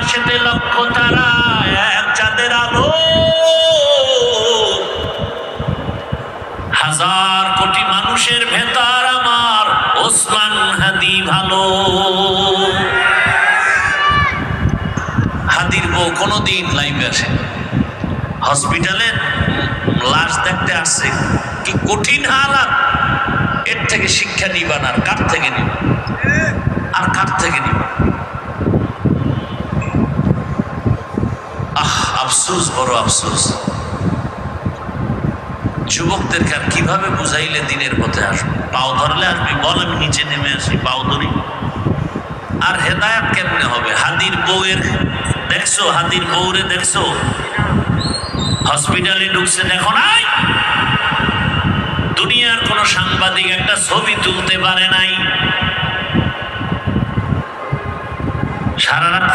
আকাশেতে লক্ষ তারা, এক চাঁদের আলো, হাজার কোটি মানুষের ভেতর আমার ওসমান হাদি ভালো। হাদির বউ কোনোদিন লাইভে আসে, হসপিটালে লাশ দেখতে আসছে, কি কঠিন হালাত। এর থেকে শিক্ষা নিবান আর কার থেকে নিবা, আর কার থেকে নিবা? আফসোস, বড় আফসোস। যুবকদেরকে আর কিভাবে বুঝাইলে দিনের পথে আসবে? পাও ধরলে আসবি, বল আমি নিচে নেমে আসি, পাও ধরি। আর হেদায়াত কেমনে হবে? হাদির বউয়ের দেখছো, হাদির বউরে দেখছো হসপিটালে ঢুকছে, দেখো নাই? দুনিয়ার কোন সাংবাদিক একটা ছবি তুলতে পারে নাই। সারা রাত